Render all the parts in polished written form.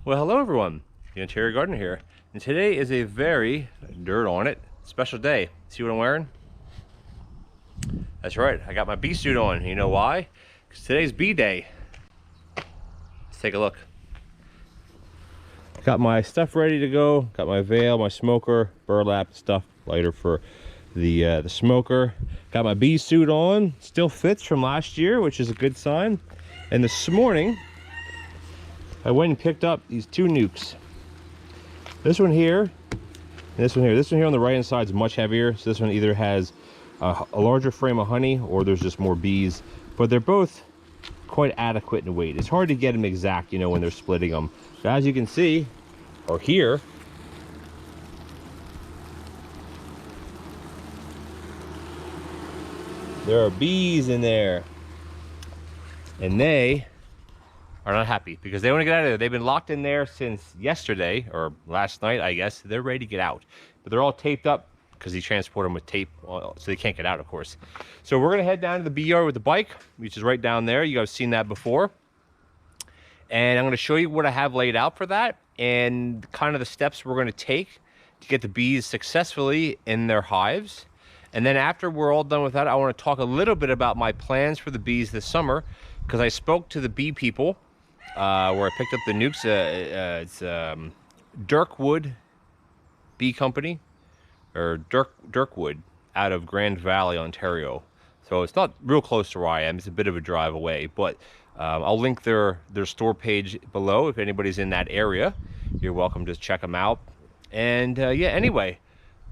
Well, hello everyone, the Ontario Gardener here, and today is a very, dirt on it, special day. See what I'm wearing? That's right, I got my bee suit on. You know why? Because today's bee day. Let's take a look. Got my stuff ready to go, got my veil, my smoker, burlap stuff, lighter for the smoker. Got my bee suit on, still fits from last year, which is a good sign. And this morning, I went and picked up these two Nucs. This one here, and this one here. This one here on the right hand side is much heavier. So this one either has a larger frame of honey or there's just more bees. But they're both quite adequate in weight. It's hard to get them exact, you know, when they're splitting them. But as you can see, or hear, there are bees in there. And they are not happy because they want to get out of there. They've been locked in there since yesterday or last night, I guess. They're ready to get out, but they're all taped up because he transported them with tape, so they can't get out, of course. So we're gonna head down to the bee yard with the bike, which is right down there. You guys have seen that before, and I'm gonna show you what I have laid out for that and kind of the steps we're gonna take to get the bees successfully in their hives. And then after we're all done with that, I want to talk a little bit about my plans for the bees this summer, because I spoke to the bee people where I picked up the Nucs. It's Dirkwood Bee Company, or Dirkwood, out of Grand Valley, Ontario. So it's not real close to where I am. It's a bit of a drive away, but I'll link their store page below. If anybody's in that area, you're welcome to check them out. And yeah, anyway,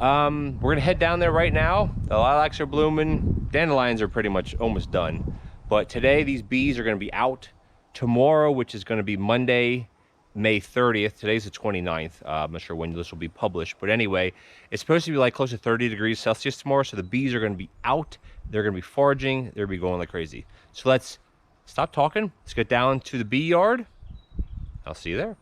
we're gonna head down there right now. The lilacs are blooming. Dandelions are pretty much almost done. But today, these bees are gonna be out. Tomorrow, which is going to be Monday, May 30th. Today's the 29th. I'm not sure when this will be published. But anyway, it's supposed to be like close to 30 degrees Celsius tomorrow. So the bees are going to be out. They're going to be foraging. They're going to be going like crazy. So let's stop talking. Let's get down to the bee yard. I'll see you there.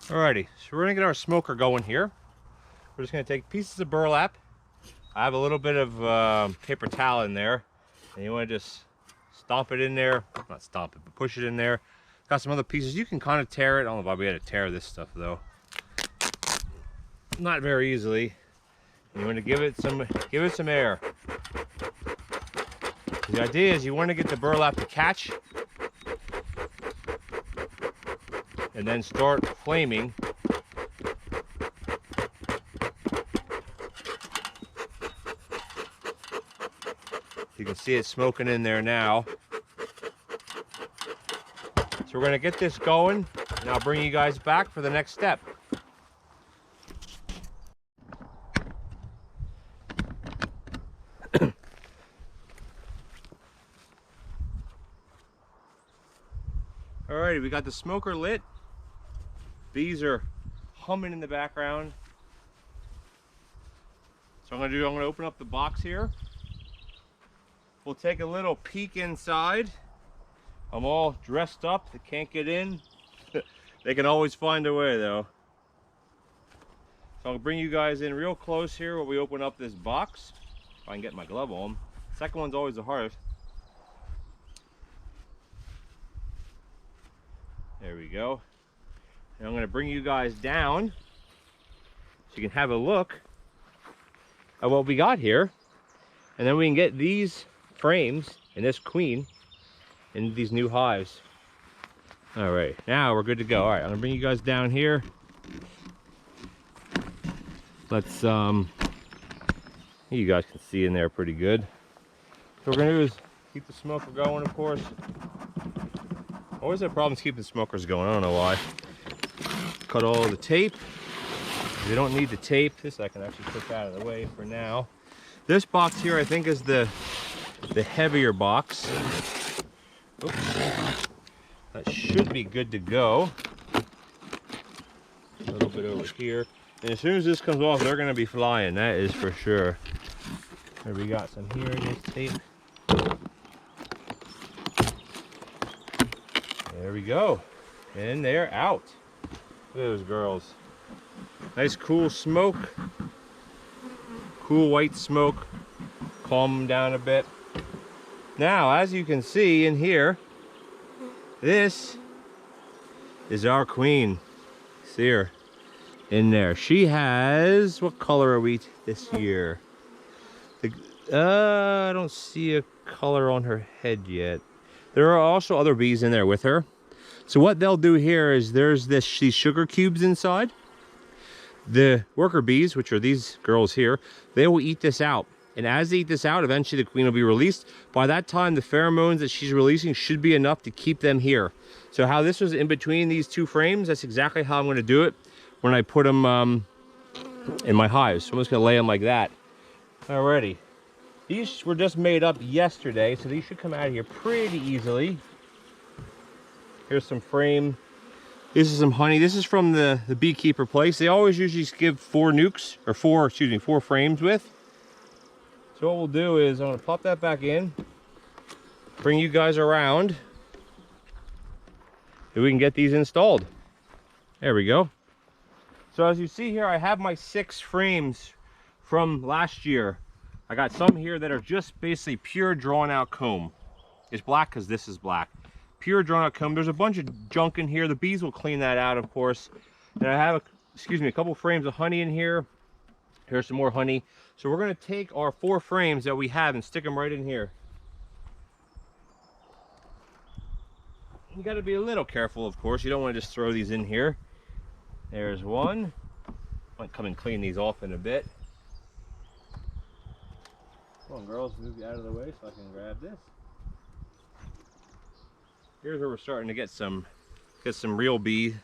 Alrighty, so we're gonna get our smoker going here. We're just gonna take pieces of burlap. I have a little bit of paper towel in there, and you wanna just stomp it in there. Not stomp it, but push it in there. Got some other pieces. You can kind of tear it. I don't know if I'll be able to tear this stuff though. Not very easily. And you wanna give it some air. The idea is you wanna get the burlap to catch and then start flaming. You can see it smoking in there now. So we're gonna get this going, and I'll bring you guys back for the next step. Alrighty, we got the smoker lit. Bees are humming in the background. So I'm gonna open up the box here. We'll take a little peek inside. I'm all dressed up. They can't get in. They can always find a way though. So I'll bring you guys in real close here while we open up this box. If I can get my glove on. Second one's always the hardest. There we go. And I'm going to bring you guys down so you can have a look at what we got here. And then we can get these frames and this queen in these new hives. All right, now we're good to go. All right, I'm going to bring you guys down here. Let's, you guys can see in there pretty good. So what we're going to do is keep the smoker going, of course. Always have problems keeping smokers going. I don't know why. Cut all the tape. You don't need the tape. This I can actually push out of the way for now. This box here, I think, is the heavier box. Oops. That should be good to go. A little bit over here. And as soon as this comes off, they're going to be flying. That is for sure. There we got some here in this tape. There we go. And they're out. Look at those girls. Nice cool smoke. Cool white smoke. Calm them down a bit. Now, as you can see in here, this is our queen. See her in there. She has, what color are we this year? I don't see a color on her head yet. There are also other bees in there with her. So what they'll do here is there's these sugar cubes inside. The worker bees, which are these girls here, they will eat this out. And as they eat this out, eventually the queen will be released. By that time, the pheromones that she's releasing should be enough to keep them here. So how this was in between these two frames, that's exactly how I'm going to do it when I put them in my hives. So I'm just going to lay them like that. Alrighty. These were just made up yesterday, so these should come out of here pretty easily. Here's some frame. This is some honey. This is from the beekeeper place. They always usually give 4 nucs, or 4 frames with. So what we'll do is I'm going to pop that back in, bring you guys around, and we can get these installed. There we go. So as you see here, I have my 6 frames from last year. I got some here that are just basically pure drawn out comb. It's black because this is black. Pure drawn out comb. There's a bunch of junk in here. The bees will clean that out, of course. And I have, a couple frames of honey in here. Here's some more honey. So we're going to take our 4 frames that we have and stick them right in here. You got to be a little careful, of course. You don't want to just throw these in here. There's one. Might come and clean these off in a bit. Come on, girls, move you out of the way so I can grab this. Here's where we're starting to get some real bee.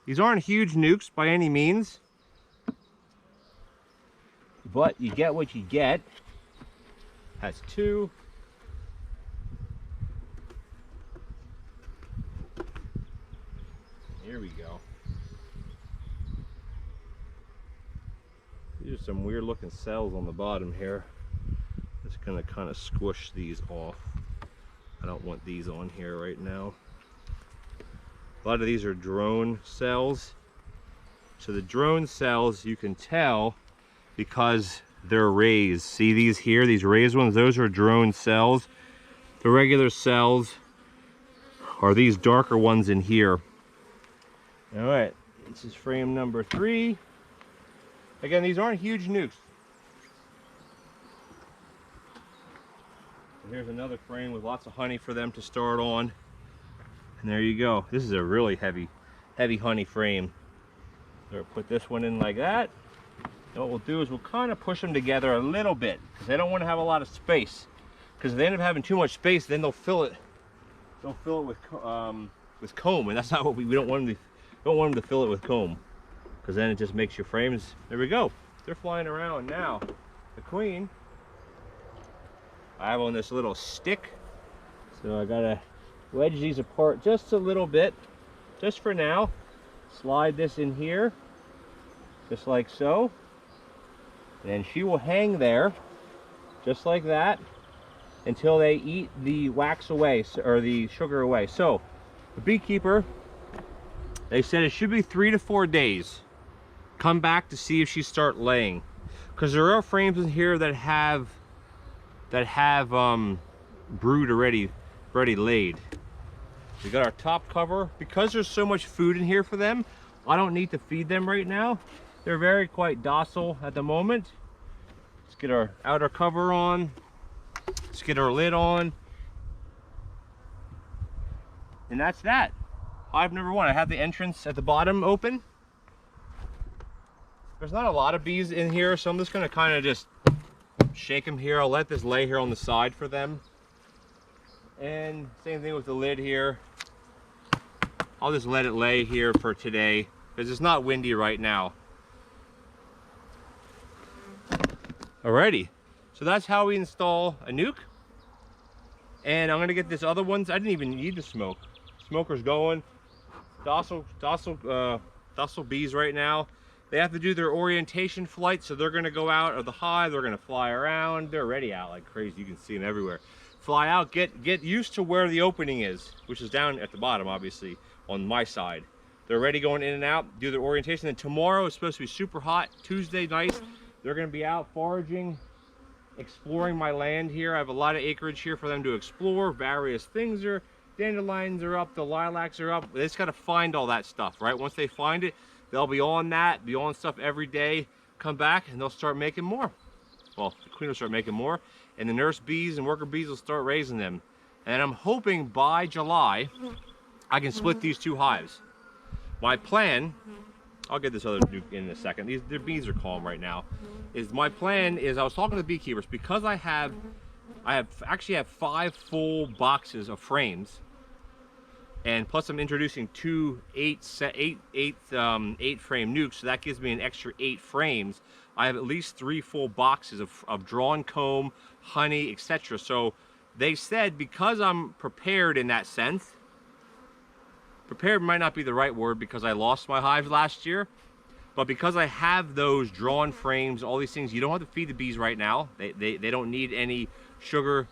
These aren't huge nucs by any means, but you get what you get. Has 2. Here we go. These are some weird looking cells on the bottom here. Just gonna kind of squish these off. I don't want these on here right now. A lot of these are drone cells. So the drone cells, you can tell because they're raised. See these here, these raised ones, those are drone cells. The regular cells are these darker ones in here. All right, this is frame number 3. Again, these aren't huge nucs. Here's another frame with lots of honey for them to start on. And there you go. This is a really heavy honey frame. So we'll put this one in like that. And what we'll do is we'll kind of push them together a little bit because they don't want to have a lot of space. Because if they end up having too much space, then they'll fill it. They'll fill it with comb, and that's not what we don't want them to. Don't want them to fill it with comb, because then it just makes your frames. There we go. They're flying around now. The queen, I have on this little stick, so I gotta wedge these apart just a little bit, just for now. Slide this in here, just like so. And then she will hang there, just like that, until they eat the wax away, or the sugar away. So, the beekeeper, they said it should be 3 to 4 days. Come back to see if she start laying. Because there are frames in here that have brood already laid. We got our top cover. Because there's so much food in here for them, I don't need to feed them right now. They're very quite docile at the moment. Let's get our outer cover on. Let's get our lid on. And that's that. Hive number 1. I have the entrance at the bottom open. There's not a lot of bees in here, so I'm just gonna kind of just shake them here. I'll let this lay here on the side for them. And same thing with the lid here. I'll just let it lay here for today because it's not windy right now. Alrighty, so that's how we install a nuke. And I'm gonna get this other ones. I didn't even need the smoke. Smoker's going. Docile bees right now. They have to do their orientation flight, so they're gonna go out of the hive. They're gonna fly around. They're already out like crazy. You can see them everywhere. Fly out, get used to where the opening is, which is down at the bottom, obviously, on my side. They're already going in and out, do their orientation. And tomorrow is supposed to be super hot. Tuesday, nice. They're gonna be out foraging, exploring my land here. I have a lot of acreage here for them to explore. Various things are, dandelions are up, the lilacs are up. They just gotta find all that stuff, right? Once they find it, they'll be on that, be on stuff every day, come back, and they'll start making more. Well, the queen will start making more, and the nurse bees and worker bees will start raising them. And I'm hoping by July, I can split these 2 hives. My plan, I'll get this other nuke in a second. Their bees are calm right now. My plan is, I was talking to the beekeepers, because I actually have 5 full boxes of frames. And plus I'm introducing 2 8 frame nukes, so that gives me an extra 8 frames. I have at least 3 full boxes of drawn comb, honey, etc. So they said, because I'm prepared in that sense, prepared might not be the right word because I lost my hives last year, but because I have those drawn frames, all these things, you don't have to feed the bees right now. They don't need any sugar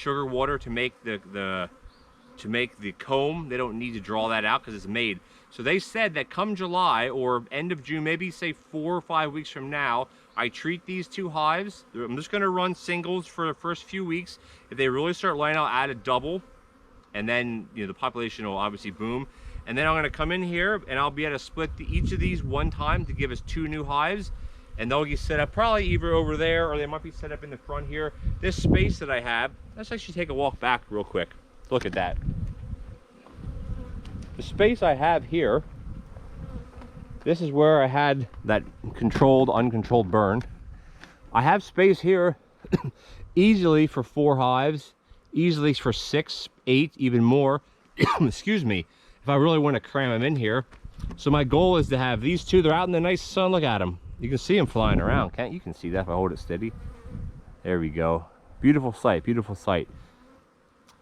water to make the comb. They don't need to draw that out because it's made. So they said that come July or end of June, maybe say 4 or 5 weeks from now, I treat these 2 hives. I'm just gonna run singles for the first few weeks. If they really start laying, I'll add a double, and then the population will obviously boom. And then I'm gonna come in here and I'll be able to split each of these one time to give us 2 new hives. And they'll get set up probably either over there or they might be set up in the front here. This space that I have, let's actually take a walk back real quick. Look at that. The space I have here, this is where I had that controlled, uncontrolled burn. I have space here easily for 4 hives, easily for 6, 8, even more. Excuse me, if I really want to cram them in here. So my goal is to have these 2, they're out in the nice sun, look at them. You can see them flying around, can't you? Can see that if I hold it steady. There we go. Beautiful sight, beautiful sight.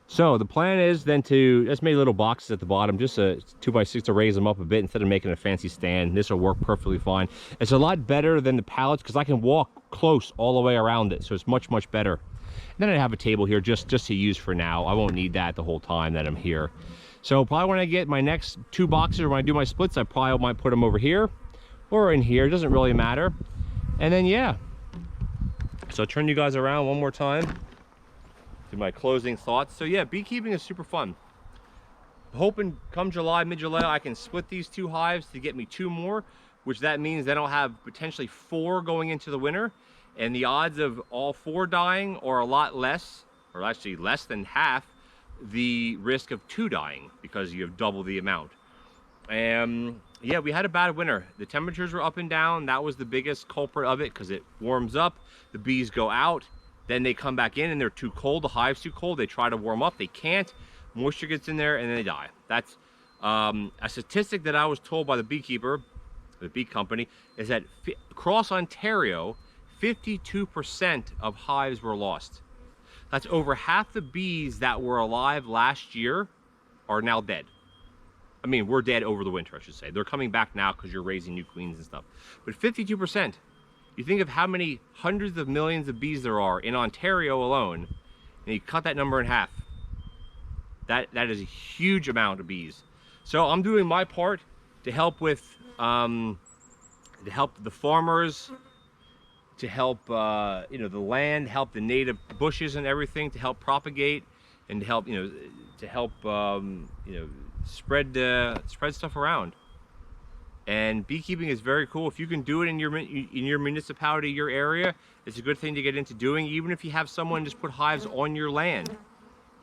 So the plan is then to just make little boxes at the bottom, just a 2x6 to raise them up a bit instead of making a fancy stand. This will work perfectly fine. It's a lot better than the pallets because I can walk close all the way around it, so it's much better. And then I have a table here just to use for now. I won't need that the whole time that I'm here. So probably when I get my next 2 boxes or when I do my splits, I probably might put them over here or in here. It doesn't really matter. And then yeah. So I'll turn you guys around one more time. To my closing thoughts. So yeah, beekeeping is super fun. Hoping come July, mid-July, I can split these 2 hives to get me 2 more, which that means then I'll have potentially 4 going into the winter, and the odds of all 4 dying are a lot less, or actually less than half the risk of 2 dying because you have double the amount. And yeah, we had a bad winter. The temperatures were up and down. That was the biggest culprit of it because it warms up, the bees go out, then they come back in and they're too cold, the hive's too cold, they try to warm up, they can't, moisture gets in there and then they die. That's a statistic that I was told by the beekeeper, the bee company, is that across Ontario, 52% of hives were lost. That's over half the bees that were alive last year are now dead. I mean, we're dead over the winter, I should say. They're coming back now because you're raising new queens and stuff. But 52%, you think of how many hundreds of millions of bees there are in Ontario alone, and you cut that number in half. That is a huge amount of bees. So I'm doing my part to help with, to help the farmers, to help you know, the land, help the native bushes and everything, to help propagate and to help, you know, you know, spread stuff around. And beekeeping is very cool. If you can do it in your municipality, your area, it's a good thing to get into doing. Even if you have someone just put hives on your land,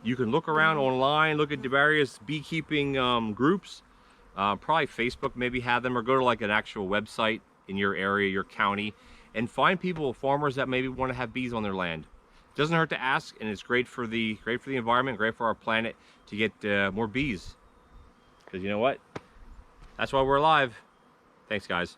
you can look around online, look at the various beekeeping groups. Probably Facebook maybe have them, or go to like an actual website in your area, your county, and find people, farmers that maybe want to have bees on their land. It doesn't hurt to ask, and it's great for the environment, great for our planet to get more bees. Because you know what? That's why we're alive. Thanks, guys.